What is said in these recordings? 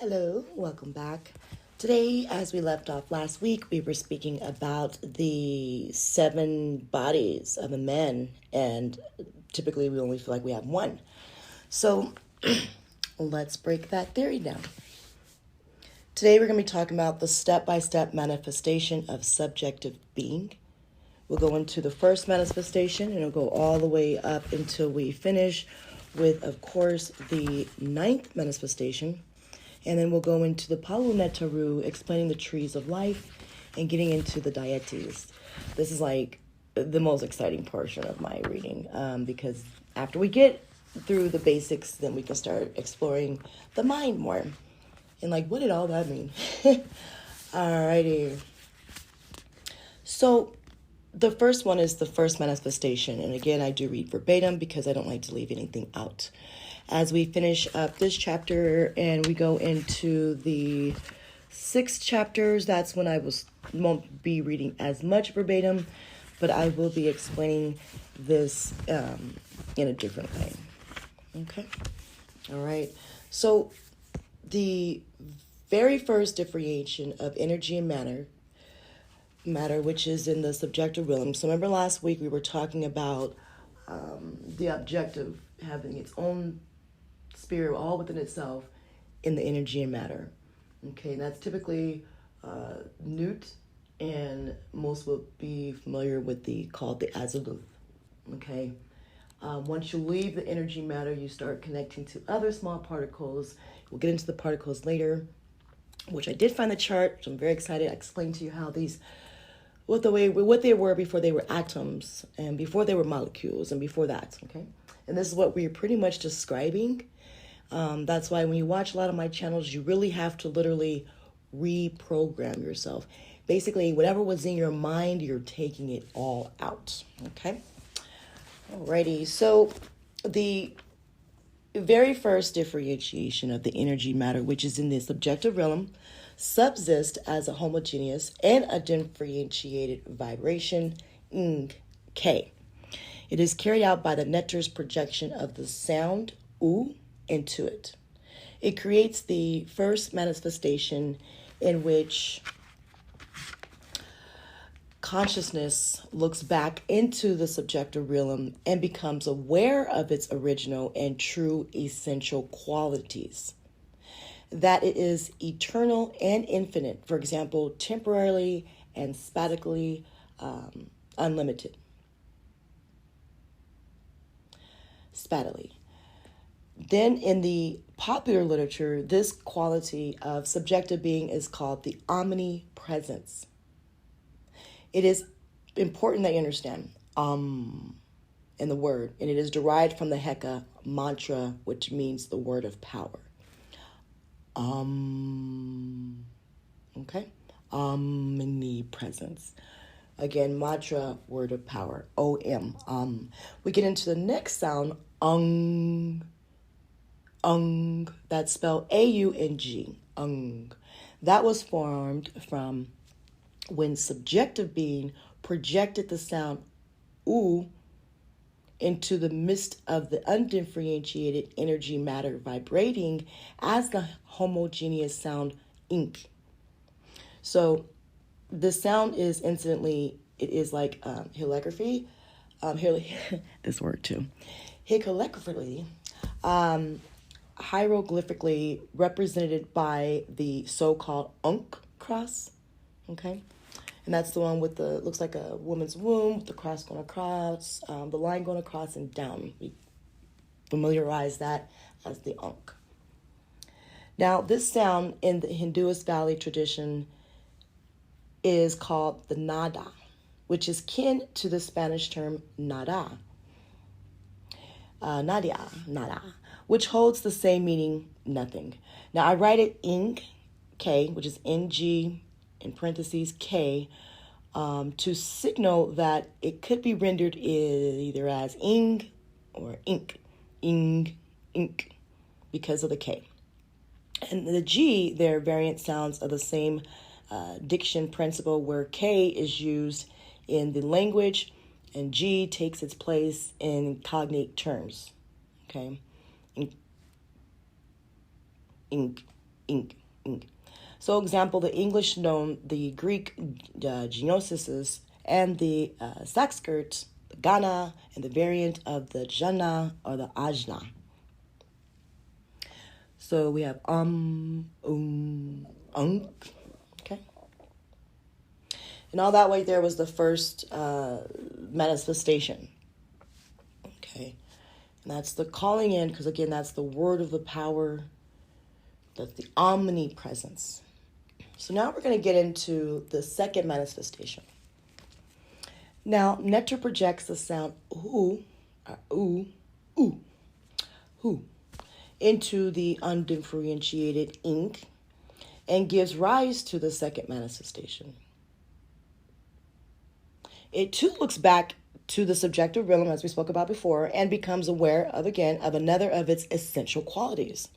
Hello, welcome back. Today, as we left off last week, we were speaking about the 7 bodies of a man, and typically we only feel like we have one. So, let's break that theory down. Today, we're going to be talking about the step-by-step manifestation of subjective being. We'll go into the first manifestation, and it'll go all the way up until we finish with, of course, the 9th manifestation. And then we'll go into the Palunetaru, explaining the trees of life and getting into the deities. This is like the most exciting portion of my reading because after we get through the basics, then we can start exploring the mind more. And like, what did all that mean? Alrighty. So the first one is the first manifestation. And again, I do read verbatim because I don't like to leave anything out. As we finish up this chapter and we go into the 6 chapters, that's when I won't be reading as much verbatim, but I will be explaining this in a different way. Okay? All right. So the very first differentiation of energy and matter, which is in the subjective realm. So remember last week we were talking about the objective having its own spirit all within itself in the energy and matter. Okay, and that's typically Newt, and most will be familiar with called the Azimuth. Okay, once you leave the energy matter, you start connecting to other small particles. We'll get into the particles later, which I did find the chart, which I'm very excited. I explained to you how these what they were before they were atoms and before they were molecules and before that. Okay, and this is what we're pretty much describing. That's why when you watch a lot of my channels, you really have to literally reprogram yourself. Basically, whatever was in your mind, you're taking it all out. Okay? Alrighty. So the very first differentiation of the energy matter, which is in the subjective realm, subsists as a homogeneous and a differentiated vibration, K. It is carried out by the netter's projection of the sound, U, into it. It creates the first manifestation in which consciousness looks back into the subjective realm and becomes aware of its original and true essential qualities. That it is eternal and infinite, for example, temporarily and spatically unlimited. Spatally. Then in the popular literature, this quality of subjective being is called the omnipresence. It is important that you understand in the word, and it is derived from the Heka mantra, which means the word of power. Okay? Omnipresence. Again, mantra, word of power. O-M. We get into the next sound, that's spelled A-U-N-G, That was formed from when subjective being projected the sound U into the midst of the undifferentiated energy matter vibrating as the homogeneous sound ink. So the sound is it is like hieroglyphy, this word too, hieroglyphically represented by the so-called Ankh cross, okay? And that's the one with looks like a woman's womb, with the cross going across, the line going across and down. We familiarize that as the Ankh. Now, this sound in the Hinduist Valley tradition is called the nada, which is kin to the Spanish term nada. Nada, which holds the same meaning, nothing. Now, I write it ing, K, which is Ng, in parentheses, K, to signal that it could be rendered either as ing or ink, because of the K. And the G, they're variant sounds of the same diction principle where K is used in the language and G takes its place in cognate terms. Okay? Ink. ink, ink. So, example, the English known, the Greek genosis, and the Sanskrit, the Gana, and the variant of the Jana or the Ajna. So we have unk, okay? And all that way there was the first manifestation, okay? And that's the calling in, because again, that's the word of the power, that's the omnipresence. So now we're going to get into the second manifestation. Now, Nectar projects the sound ooh, into the undifferentiated ink and gives rise to the second manifestation. It too looks back to the subjective realm, as we spoke about before, and becomes aware of, again, of another of its essential qualities.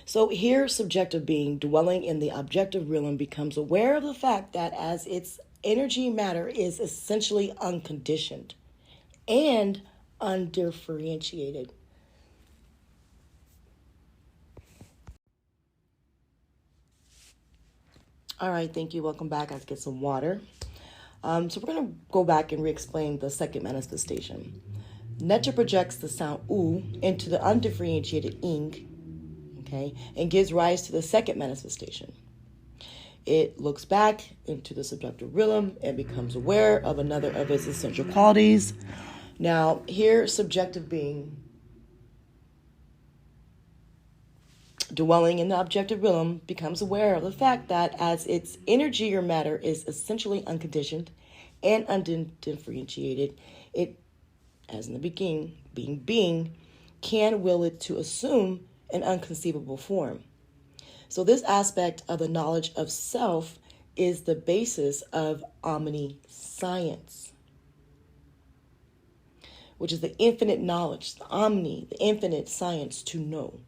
So here, subjective being dwelling in the objective realm becomes aware of the fact that as its energy matter is essentially unconditioned and undifferentiated. All right, thank you. Welcome back. I have to get some water. So we're going to go back and re-explain the second manifestation. Nectar projects the sound oo into the undifferentiated ink, okay, and gives rise to the second manifestation. It looks back into the subjective realm and becomes aware of another of its essential qualities. Now, here, subjective being dwelling in the objective realm becomes aware of the fact that as its energy or matter is essentially unconditioned and undifferentiated, it, as in the beginning, being, can will it to assume an unconceivable form. So this aspect of the knowledge of self is the basis of omniscience, which is the infinite knowledge, the infinite science to know.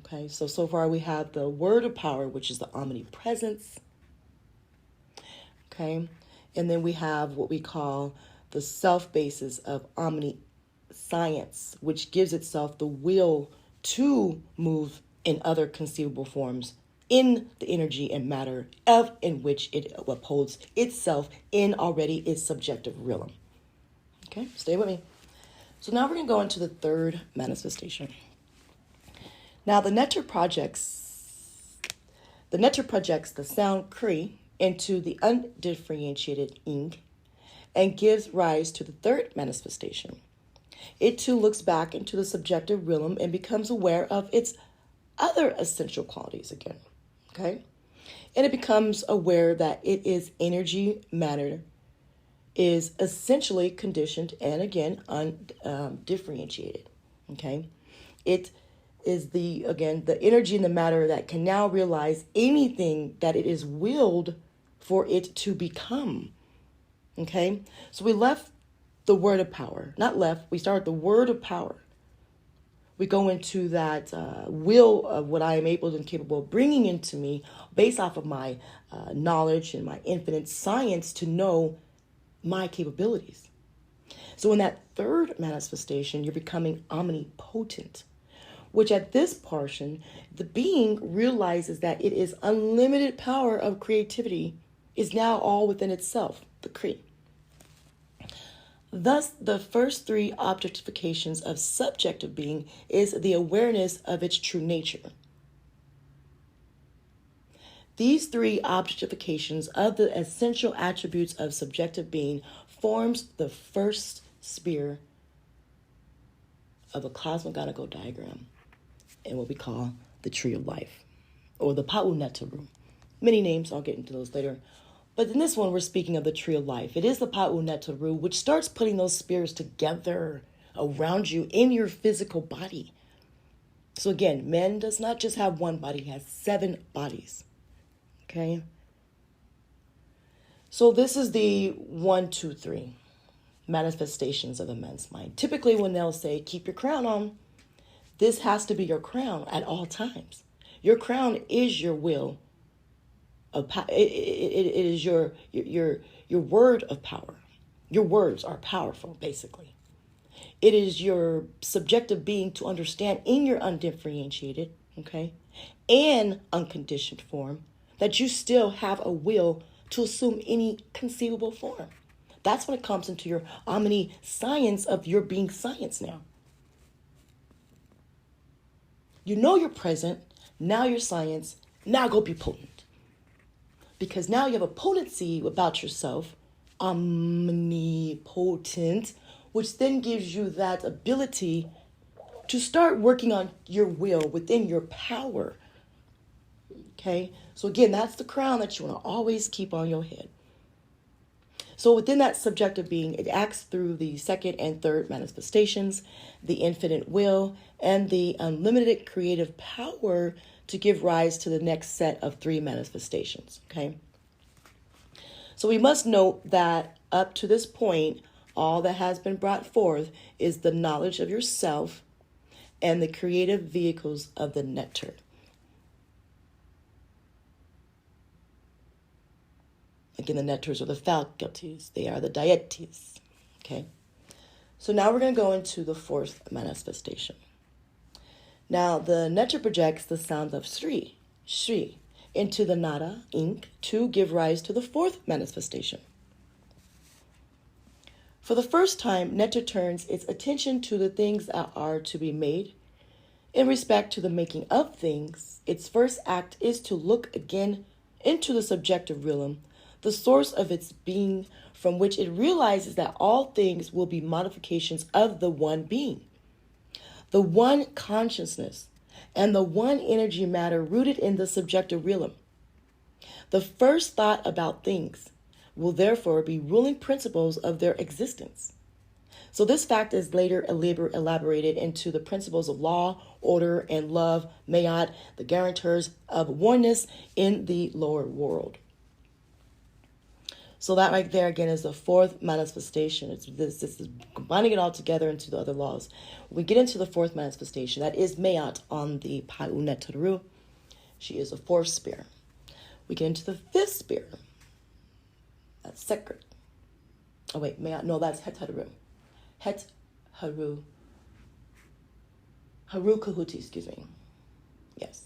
Okay, so far we have the word of power, which is the omnipresence. Okay, and then we have what we call the self basis of omniscience, which gives itself the will to move in other conceivable forms in the energy and matter of in which it upholds itself in already its subjective realm. Okay, stay with me. So now we're going to go into the third manifestation. Now the nectar projects the sound kri into the undifferentiated ink and gives rise to the third manifestation. It too looks back into the subjective realm and becomes aware of its other essential qualities again. Okay? And it becomes aware that it is energy, matter, is essentially conditioned and again undifferentiated. Okay? It is the energy and the matter that can now realize anything that it is willed for it to become. Okay? So we left the word of power. Not left, we start the word of power. We go into that will of what I am able and capable of bringing into me based off of my knowledge and my infinite science to know my capabilities. So in that third manifestation, you're becoming omnipotent, which at this portion, the being realizes that it is unlimited power of creativity is now all within itself, the Kri. Thus, the first three objectifications of subjective being is the awareness of its true nature. These three objectifications of the essential attributes of subjective being forms the first spear of a cosmogonical diagram in what we call the tree of life, or the Pa'u Netaru. Many names, I'll get into those later. But in this one, we're speaking of the tree of life. It is the Pa'u Netaru, which starts putting those spears together around you in your physical body. So again, man does not just have one body, he has 7 bodies. Okay? So this is the 1, 2, 3 manifestations of a man's mind. Typically when they'll say, keep your crown on, this has to be your crown at all times. Your crown is your will. It is your word of power. Your words are powerful, basically. It is your subjective being to understand in your undifferentiated, okay, and unconditioned form, that you still have a will to assume any conceivable form. That's when it comes into your omniscience of your being science now. You know you're present, now you're science, now go be potent. Because now you have a potency about yourself, omnipotent, which then gives you that ability to start working on your will within your power. Okay? So again, that's the crown that you want to always keep on your head. So within that subjective being, it acts through the second and third manifestations, the infinite will, and the unlimited creative power to give rise to the next set of three manifestations. Okay? So we must note that up to this point, all that has been brought forth is the knowledge of yourself and the creative vehicles of the nectar. Again, the nectars are the faculties. They are the deities. Okay? So now we're going to go into the fourth manifestation. Now, the nectar projects the sound of Shri, into the nada, ink, to give rise to the fourth manifestation. For the first time, nectar turns its attention to the things that are to be made. In respect to the making of things, its first act is to look again into the subjective realm, the source of its being, from which it realizes that all things will be modifications of the one being, the one consciousness, and the one energy matter rooted in the subjective realm. The first thought about things will therefore be ruling principles of their existence. So this fact is later elaborated into the principles of law, order, and love, Mayat, the guarantors of oneness in the lower world. So that right there, again, is the fourth manifestation. This is combining it all together into the other laws. When we get into the fourth manifestation, that is Mayat on the Pa'unetaru. She is a fourth spear. We get into the fifth spear. That's Sekret. Oh, wait, Mayat. No, that's Het-Haru. Het-Haru. Haru Kahuti, excuse me. Yes.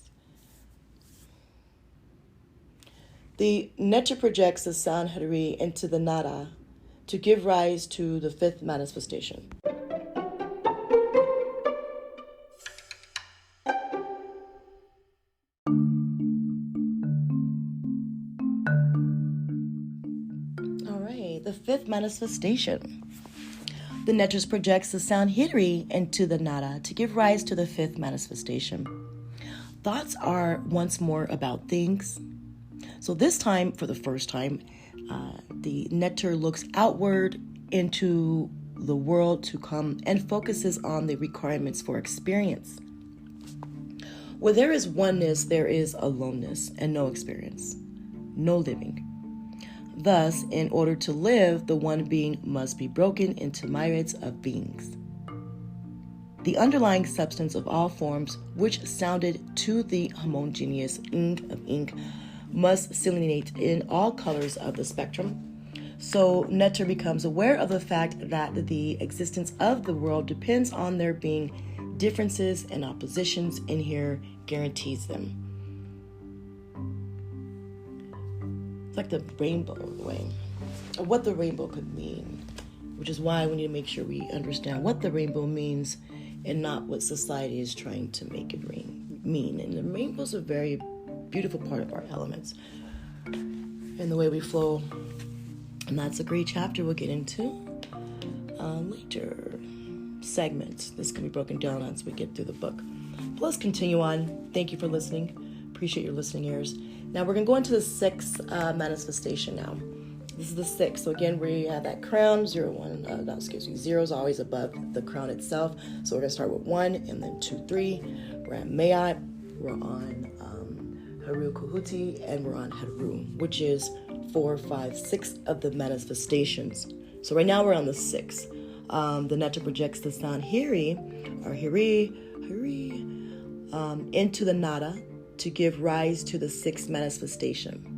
The nectar projects the sound Hadari into the nada to give rise to the fifth manifestation. All right, the fifth manifestation. The nectar projects the sound Hidari into the nada to give rise to the fifth manifestation. Thoughts are once more about things. So this time, for the first time, the nectar looks outward into the world to come and focuses on the requirements for experience. Where there is oneness, there is aloneness and no experience, no living. Thus, in order to live, the one being must be broken into myriads of beings. The underlying substance of all forms, which sounded to the homogeneous ink of ink, must selenate in all colors of the spectrum. So nectar becomes aware of the fact that the existence of the world depends on there being differences and oppositions, and here guarantees them. It's like the rainbow in a way, or what the rainbow could mean, which is why we need to make sure we understand what the rainbow means and not what society is trying to make it mean. And the rainbow is a very beautiful part of our elements and the way we flow. And that's a great chapter we'll get into later segments. This can be broken down as we get through the book. But let's continue on. Thank you for listening. Appreciate your listening ears. Now we're going to go into the sixth manifestation now. This is the sixth. So again, we have that crown, 0 is always above the crown itself. So we're going to start with 1 and then 2, 3. We're at Mayat. We're on Haru Kahuti, and we're on Haru, which is 4, 5, 6 of the manifestations. So right now we're on the 6th. The nectar projects the sound Hiri, or Hiri, into the nada to give rise to the 6th manifestation.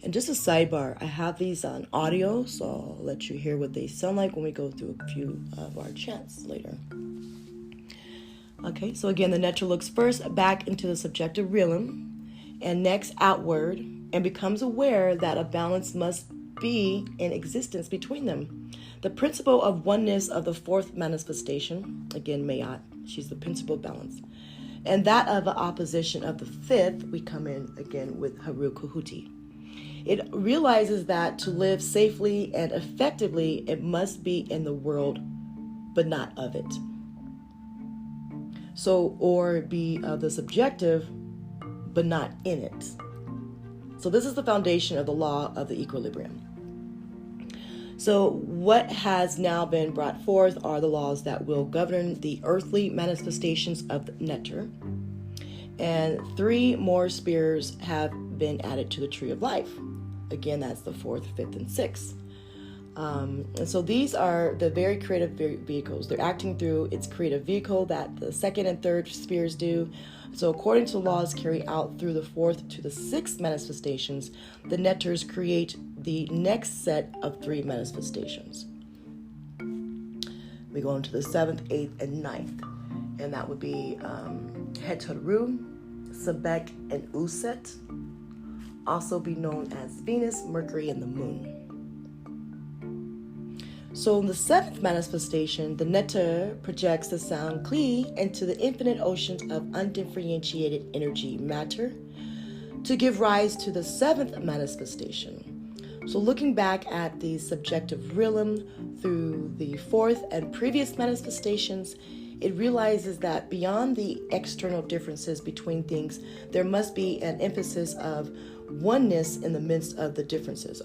And just a sidebar, I have these on audio, so I'll let you hear what they sound like when we go through a few of our chants later. Okay, so again, the nectar looks first back into the subjective realm and next outward and becomes aware that a balance must be in existence between them. The principle of oneness of the fourth manifestation, again, Mayat, she's the principle of balance, and that of the opposition of the fifth, we come in again with Haru Kuhuti. It realizes that to live safely and effectively, it must be in the world, but not of it. So, or be the subjective, but not in it. So this is the foundation of the law of the equilibrium. So what has now been brought forth are the laws that will govern the earthly manifestations of the nectar. And 3 more spheres have been added to the tree of life. Again, that's the 4th, 5th, and 6th. And so these are the very creative vehicles. They're acting through its creative vehicle that the 2nd and 3rd spheres do. So according to laws carried out through the 4th to the 6th manifestations, the nectars create the next set of 3 manifestations. We go into the 7th, 8th, and 9th. And that would be Heteru, Sebek, and Uset, also be known as Venus, Mercury, and the Moon. So in the 7th manifestation, the nectar projects the sound Kli into the infinite oceans of undifferentiated energy matter to give rise to the 7th manifestation. So looking back at the subjective realm through the 4th and previous manifestations, it realizes that beyond the external differences between things, there must be an emphasis of oneness in the midst of the differences.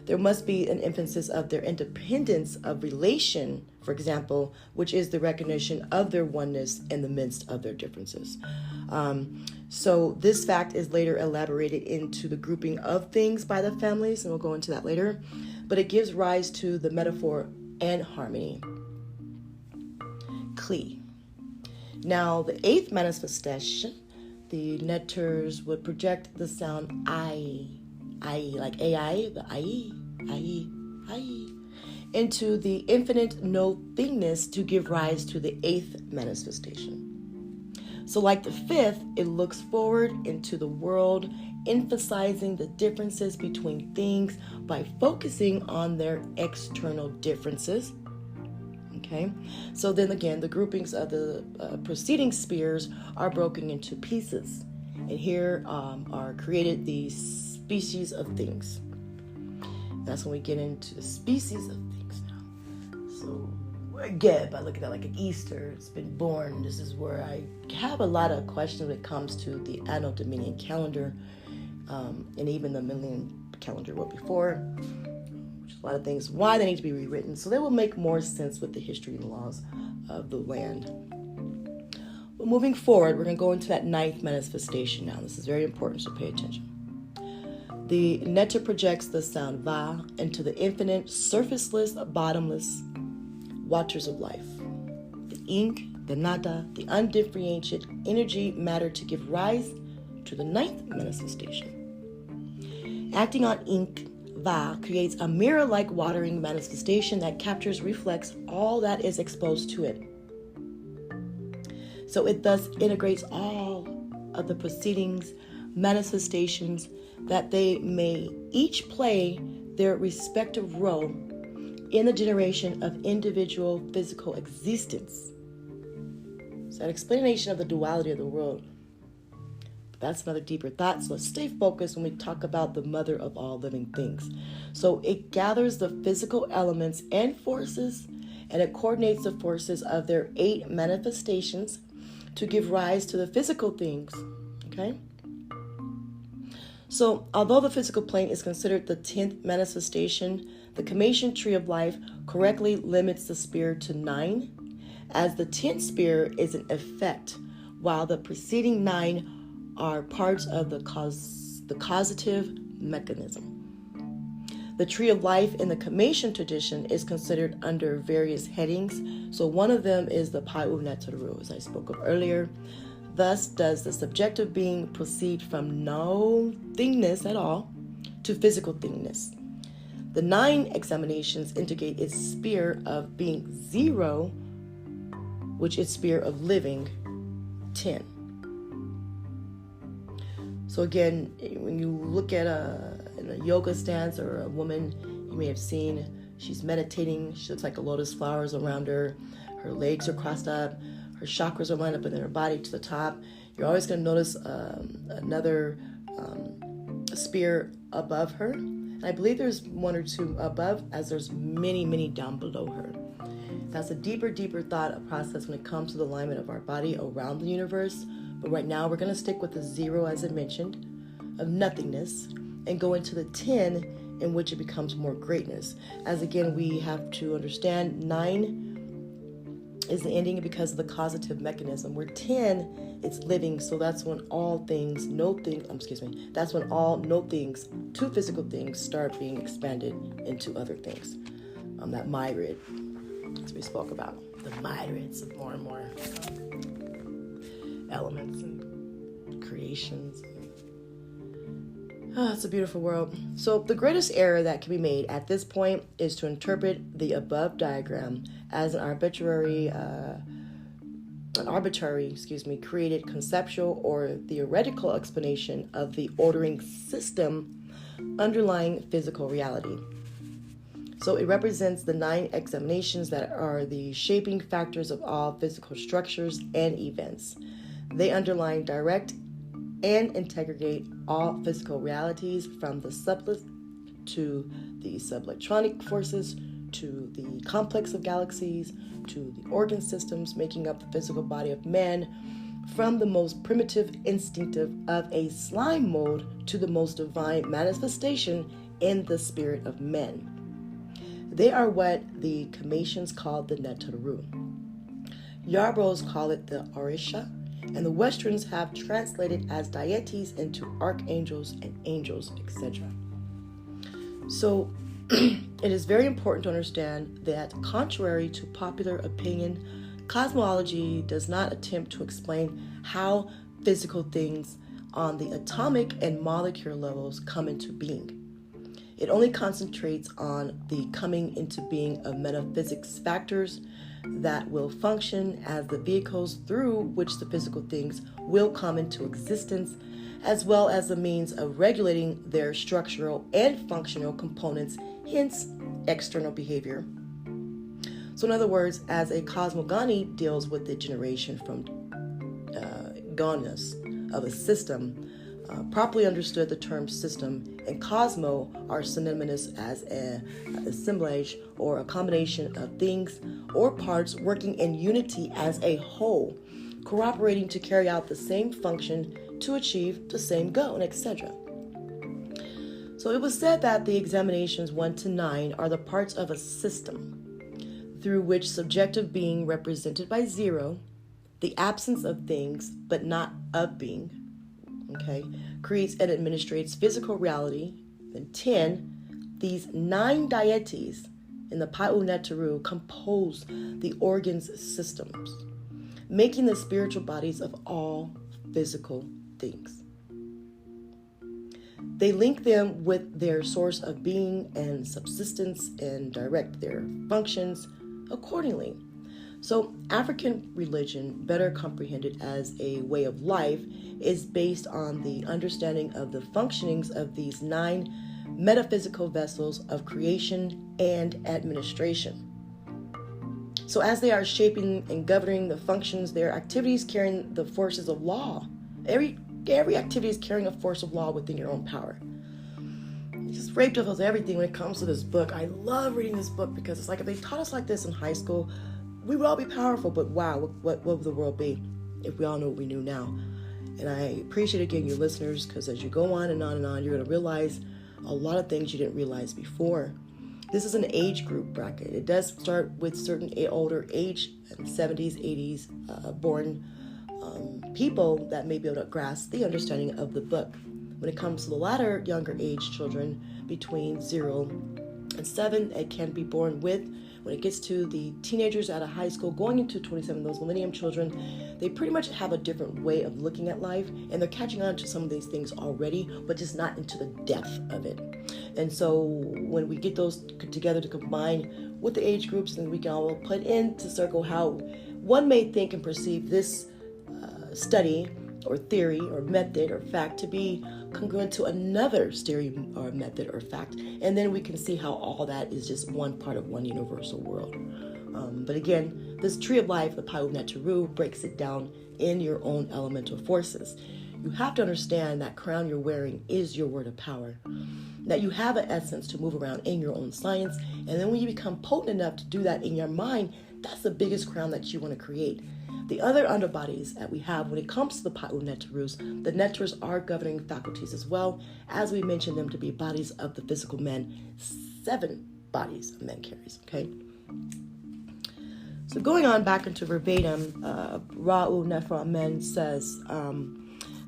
There must be an emphasis of their independence of relation, for example, which is the recognition of their oneness in the midst of their differences. So this fact is later elaborated into the grouping of things by the families, and we'll go into that later. But it gives rise to the metaphor and harmony. Kli. Now, the 8th manifestation, the nectars would project the sound I, like AI, the I, into the infinite no-thingness to give rise to the 8th manifestation. So like the 5th, it looks forward into the world, emphasizing the differences between things by focusing on their external differences. Okay, so then again, the groupings of the preceding spheres are broken into pieces. And here are created these species of things. That's when we get into the species of things now. So again, by looking at like an Easter, it's been born. This is where I have a lot of questions when it comes to the Anno Domini calendar, and even the Millennium calendar wrote before, which is a lot of things, why they need to be rewritten. So they will make more sense with the history and laws of the land. But moving forward, we're going to go into that 9th manifestation now. This is very important, so pay attention. The nectar projects the sound Va into the infinite, surfaceless, bottomless waters of life. The ink, the nada, the undifferentiated energy matter to give rise to the 9th manifestation. Acting on ink, Va creates a mirror-like watering manifestation that captures, reflects all that is exposed to it. So it thus integrates all of the proceedings, manifestations, that they may each play their respective role in the generation of individual physical existence. So that explanation of the duality of the world, that's another deeper thought. So let's stay focused when we talk about the mother of all living things. So it gathers the physical elements and forces, and it coordinates the forces of their 8 manifestations to give rise to the physical things. Okay? So, although the physical plane is considered the 10th manifestation, the Kamation Tree of Life correctly limits the sphere to 9, as the 10th sphere is an effect, while the preceding 9 are parts of the causative mechanism. The Tree of Life in the Kamation tradition is considered under various headings. So one of them is the Pa'u Netaru, as I spoke of earlier. Thus does the subjective being proceed from no thingness at all to physical thingness. The 9 examinations indicate its sphere of being 0 which is spirit of living, 10. So again, when you look at in a yoga stance or a woman you may have seen, she's meditating. She looks like a lotus flowers around her. Her legs are crossed up. Her chakras are lined up in her body to the top. You're always going to notice another spear above her. And I believe there's one or two above, as there's many, many down below her. That's a deeper thought process when it comes to the alignment of our body around the universe. But right now, we're going to stick with the 0, as I mentioned, of nothingness, and go into the 10, in which it becomes more greatness. As again, we have to understand 9 is the ending because of the causative mechanism, where 10, it's living. So that's when all things, that's when all no things, 2 physical things, start being expanded into other things. That myriad, as we spoke about, the myriads of more and more elements and creations. It's a beautiful world. So the greatest error that can be made at this point is to interpret the above diagram as an arbitrary, created conceptual or theoretical explanation of the ordering system underlying physical reality. So it represents the 9 examinations that are the shaping factors of all physical structures and events. They underline, direct, and integrate all physical realities, from the subtlest to the subelectronic forces, to the complex of galaxies, to the organ systems making up the physical body of man, from the most primitive instinctive of a slime mold to the most divine manifestation in the spirit of men. They are what the Kamatians call the Netaru. Yarbros call it the Orisha, and the Westerns have translated as deities into archangels and angels, etc. So it is very important to understand that, contrary to popular opinion, cosmology does not attempt to explain how physical things on the atomic and molecular levels come into being. It only concentrates on the coming into being of metaphysics factors that will function as the vehicles through which the physical things will come into existence, as well as the means of regulating their structural and functional components, hence external behavior. So in other words, as a cosmogony deals with the generation from goneness of a system, properly understood, the term system and cosmo are synonymous as an assemblage or a combination of things or parts working in unity as a whole, cooperating to carry out the same function to achieve the same goal, and etc. So it was said that the examinations 1 to 9 are the parts of a system through which subjective being, represented by 0, the absence of things but not of being, creates and administrates physical reality. And 10, these 9 deities in the Pa'u Netaru compose the organs systems, making the spiritual bodies of all physical things. They link them with their source of being and subsistence and direct their functions accordingly. So African religion, better comprehended as a way of life, is based on the understanding of the functionings of these 9 metaphysical vessels of creation and administration. So as they are shaping and governing the functions, their activities carrying the forces of law. Every activity is carrying a force of law within your own power. It just raped us everything when it comes to this book. I love reading this book because it's like, if they taught us like this in high school, we would all be powerful. But wow, what would the world be if we all knew what we knew now? And I appreciate, again, your listeners, because as you go on and on and on, you're going to realize a lot of things you didn't realize before. This is an age group bracket. It does start with certain older age, 70s, 80s, born people that may be able to grasp the understanding of the book. When it comes to the latter younger age children, between 0 and 7, it can be born with. When it gets to the teenagers out of high school, going into 27, those millennium children, they pretty much have a different way of looking at life, and they're catching on to some of these things already, but just not into the depth of it. And so when we get those together to combine with the age groups, then we can all put into circle how one may think and perceive this study or theory or method or fact to be congruent to another theory or method or fact, and then we can see how all that is just one part of one universal world. But again, this tree of life, the Pa'u-Net-Teru, breaks it down in your own elemental forces. You have to understand that crown you're wearing is your word of power, that you have an essence to move around in your own science, and then when you become potent enough to do that in your mind, that's the biggest crown that you want to create. The other underbodies that we have when it comes to the Pa'u-Net-Terus, the Netterus are governing faculties as well, as we mentioned them to be bodies of the physical men. 7 bodies a man carries, okay? So going on back into verbatim, Ra'u Nefer Amen says,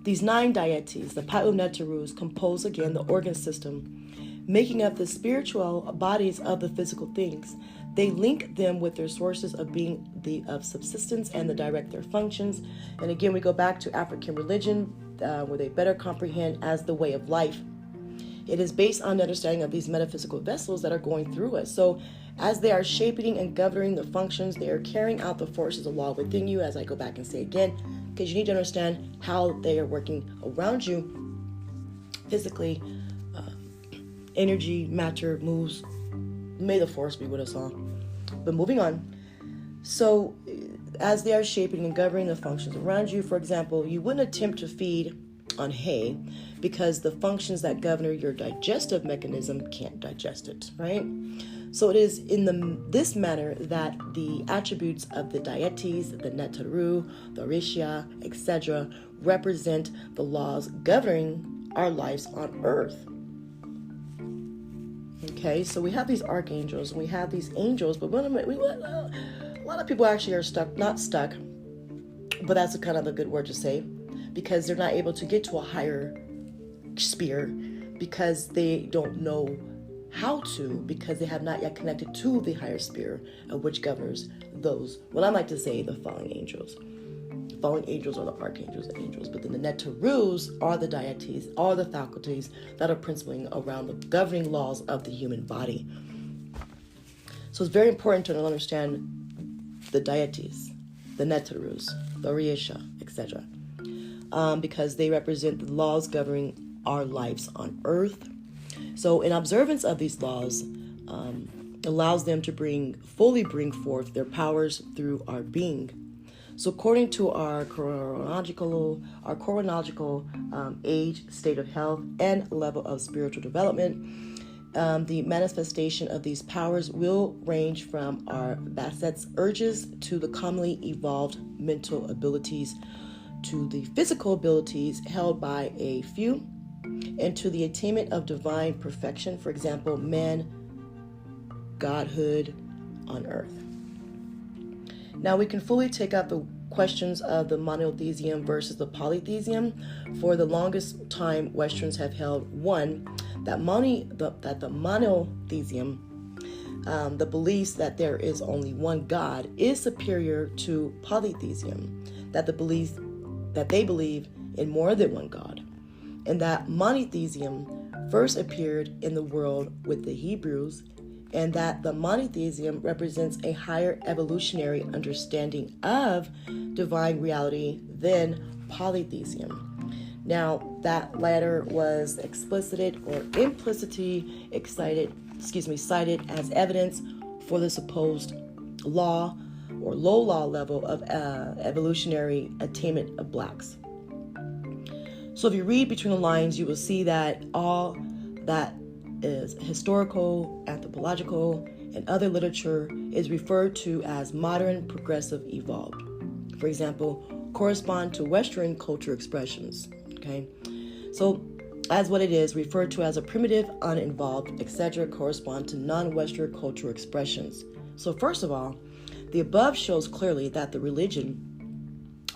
these 9 deities, the Pa'u-Net-Terus, compose again the organ system, making up the spiritual bodies of the physical things. They link them with their sources of being of subsistence and the direct their functions. And again, we go back to African religion, where they better comprehend as the way of life. It is based on the understanding of these metaphysical vessels that are going through us. So as they are shaping and governing the functions, they are carrying out the forces of law within you, as I go back and say again, because you need to understand how they are working around you physically. Energy, matter, moves. May the force be with us all. But moving on. So, as they are shaping and governing the functions around you, for example, you wouldn't attempt to feed on hay because the functions that govern your digestive mechanism can't digest it, right? So it is in this manner that the attributes of the deities, the Net-Teru, the Orisha, etc., represent the laws governing our lives on earth. Okay, so we have these archangels and we have these angels, but a lot of people actually are not stuck, but that's kind of a good word to say, because they're not able to get to a higher sphere because they don't know how to, because they have not yet connected to the higher sphere of which governs those, what I like to say, the fallen angels. Fallen angels are the archangels and angels, but then the Net-Terus are the deities, are the faculties that are principling around the governing laws of the human body. So it's very important to understand the deities, the Net-Terus, the Orisha, etc., because they represent the laws governing our lives on earth. So in observance of these laws, allows them to fully bring forth their powers through our being. So according to our chronological age, state of health, and level of spiritual development, the manifestation of these powers will range from our Baset's urges to the commonly evolved mental abilities to the physical abilities held by a few, and to the attainment of divine perfection, for example, man, godhood on earth. Now we can fully take up the questions of the monotheism versus the polytheism. For the longest time, Westerns have held that the monotheism, the beliefs that there is only one God, is superior to polytheism, that they believe in more than one God, and that monotheism first appeared in the world with the Hebrews, and that the monotheism represents a higher evolutionary understanding of divine reality than polytheism. Now, that latter was explicited or implicitly cited as evidence for the supposed law or low law level of evolutionary attainment of blacks. So if you read between the lines, you will see that all that is historical, anthropological, and other literature is referred to as modern, progressive, evolved. For example, correspond to Western culture expressions. Okay, so as what it is, referred to as a primitive, uninvolved, etc., correspond to non-Western cultural expressions. So first of all, the above shows clearly that the religion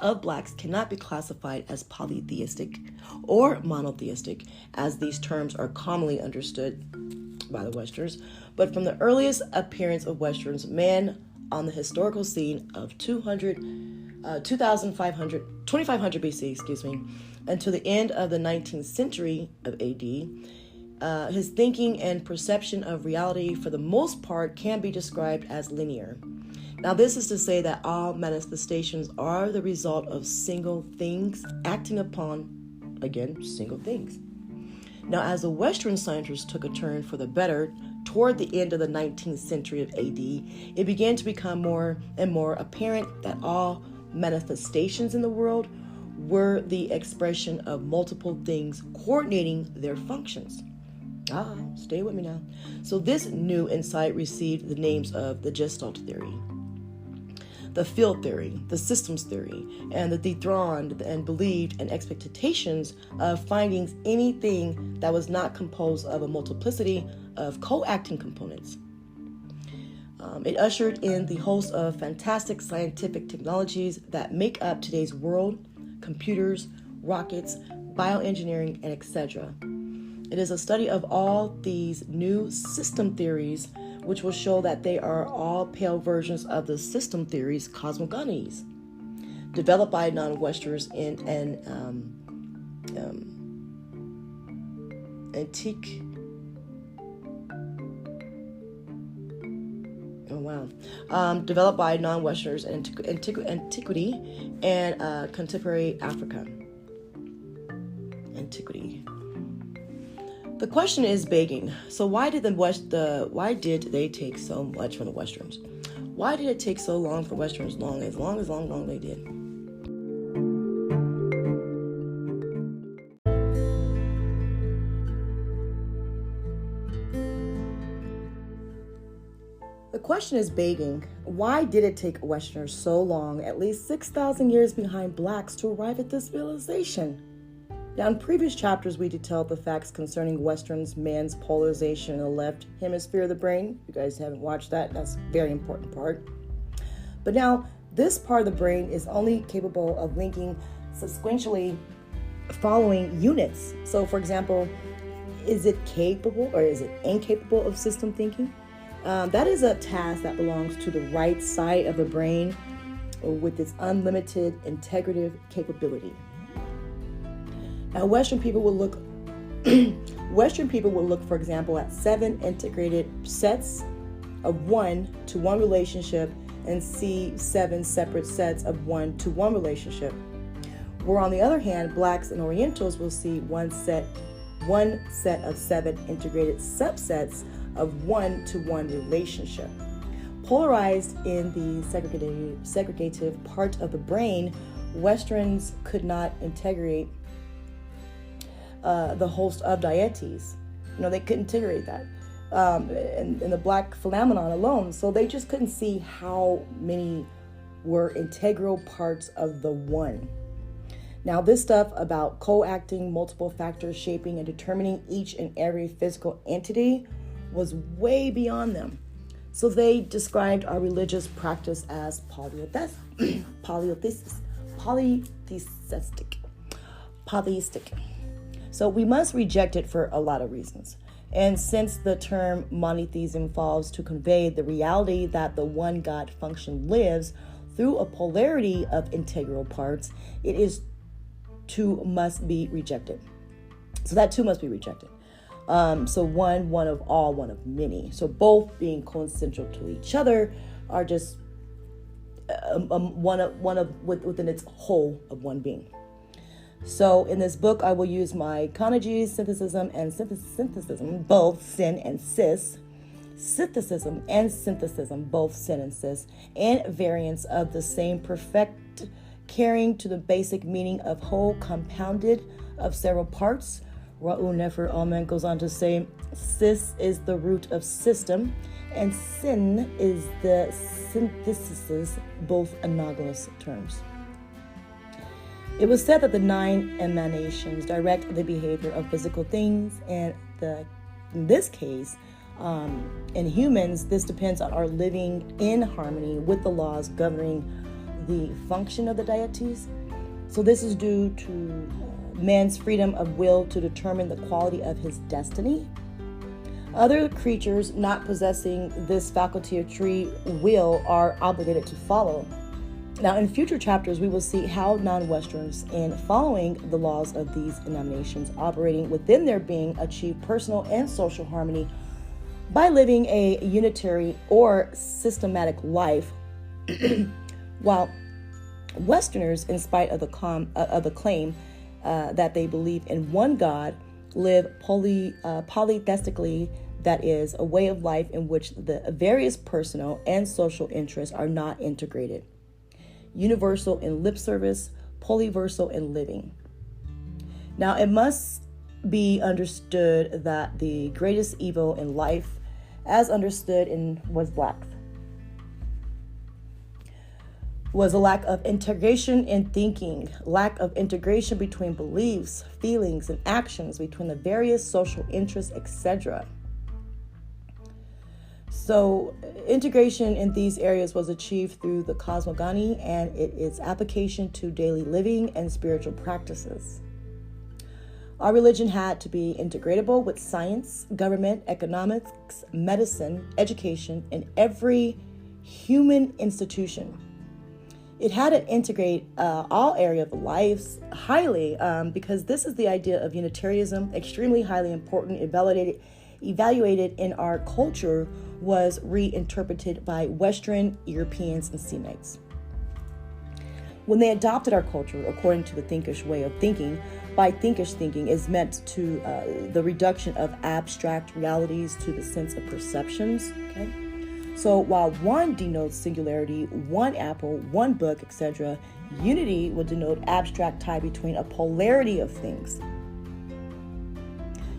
of blacks cannot be classified as polytheistic or monotheistic, as these terms are commonly understood by the Westerners, but from the earliest appearance of Westerns, man on the historical scene of 2500 BC, until the end of the 19th century of AD. His thinking and perception of reality, for the most part, can be described as linear. Now, this is to say that all manifestations are the result of single things acting upon, again, single things. Now, as the Western scientists took a turn for the better toward the end of the 19th century of AD, it began to become more and more apparent that all manifestations in the world were the expression of multiple things coordinating their functions. Stay with me now. So this new insight received the names of the Gestalt theory, the field theory, the systems theory, and the dethroned and believed and expectations of finding anything that was not composed of a multiplicity of co-acting components. It ushered in the host of fantastic scientific technologies that make up today's world: computers, rockets, bioengineering, and etc. It is a study of all these new system theories which will show that they are all pale versions of the system theories, cosmogonies, developed by non-Westerners in an antique. Developed by non-Westerners in antiquity and contemporary Africa. Antiquity. The question is begging. So why did why did they take so much from the Westerns? Why did it take so long for Westerns? Long they did. The question is begging. Why did it take Westerners so long, at least 6,000 years behind blacks, to arrive at this realization? Now, in previous chapters, we detailed the facts concerning Westerns, man's polarization in the left hemisphere of the brain. If you guys haven't watched that, that's a very important part. But now, this part of the brain is only capable of linking sequentially following units. So, for example, is it capable or is it incapable of system thinking? That is a task that belongs to the right side of the brain with its unlimited integrative capability. Now, Western people will look, for example, at 7 integrated sets of 1-to-1 relationship and see 7 separate sets of 1-to-1 relationship. Where on the other hand, blacks and Orientals will see one set of 7 integrated subsets of 1-to-1 relationship. Polarized in the segregative part of the brain, Westerns could not integrate the host of deities. They couldn't integrate that in the black phenomenon alone. So they just couldn't see how many were integral parts of the one. Now, this stuff about co-acting, multiple factors shaping and determining each and every physical entity was way beyond them. So they described our religious practice as polytheistic. So we must reject it for a lot of reasons. And since the term monotheism falls to convey the reality that the one God function lives through a polarity of integral parts, it is too must be rejected. So that too must be rejected. So one of all, one of many. So both being coessential to each other are just within its whole of one being. So in this book, I will use my conjugacy, synthetism, and synthetism, both sin and cis, synthetism and synthetism, both sin and cis, and variants of the same perfect, carrying to the basic meaning of whole compounded of several parts. Ra'u Nefer Alman goes on to say, cis is the root of system, and sin is the synthesis, both analogous terms. It was said that the 9 emanations direct the behavior of physical things, and in this case, in humans, this depends on our living in harmony with the laws governing the function of the deities. So this is due to man's freedom of will to determine the quality of his destiny. Other creatures not possessing this faculty of free will are obligated to follow. Now, in future chapters, we will see how non-Westerns, in following the laws of these denominations operating within their being, achieve personal and social harmony by living a unitary or systematic life, while Westerners, in spite of the claim that they believe in one God, live polytheistically, that is, a way of life in which the various personal and social interests are not integrated. Universal in lip service, polyversal in living. Now, it must be understood that the greatest evil in life, as understood was a lack of integration in thinking, lack of integration between beliefs, feelings, and actions, between the various social interests, etc. So integration in these areas was achieved through the cosmogony and its application to daily living and spiritual practices. Our religion had to be integratable with science, government, economics, medicine, education, and every human institution. It had to integrate all areas of life highly, because this is the idea of Unitarianism, extremely highly important, evaluated in our culture, was reinterpreted by Western Europeans and Semites. When they adopted our culture according to the Thinkish way of thinking, by Thinkish thinking is meant to the reduction of abstract realities to the sense of perceptions. Okay, so while one denotes singularity, one apple, one book, etc., unity would denote abstract tie between a polarity of things.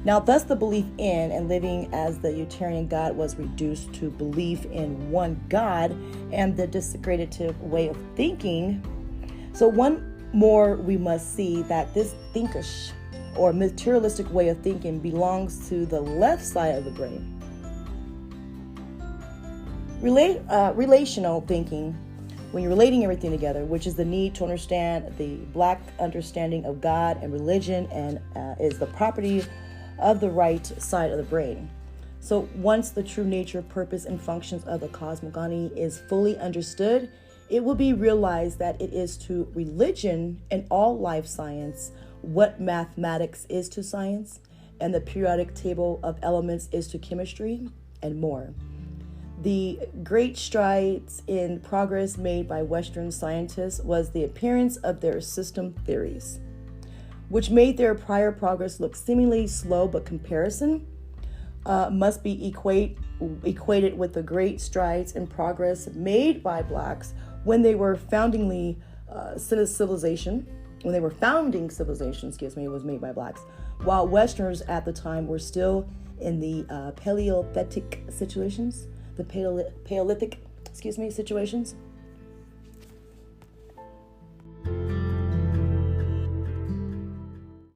Now, thus the belief in and living as the Unitarian God was reduced to belief in one God and the disaggregative way of thinking. So one more, we must see that this thinkish or materialistic way of thinking belongs to the left side of the brain. Relational thinking, when you're relating everything together, which is the need to understand the Black understanding of God and religion, and is the property of the right side of the brain. So once the true nature, purpose, and functions of the cosmogony is fully understood, it will be realized that it is to religion and all life science what mathematics is to science, and the periodic table of elements is to chemistry, and more. The great strides in progress made by Western scientists was the appearance of their system theories, which made their prior progress look seemingly slow, but comparison must be equated with the great strides in progress made by Blacks when they were founding civilization. When they were founding civilization, it was made by Blacks, while Westerners at the time were still in the Paleolithic situations.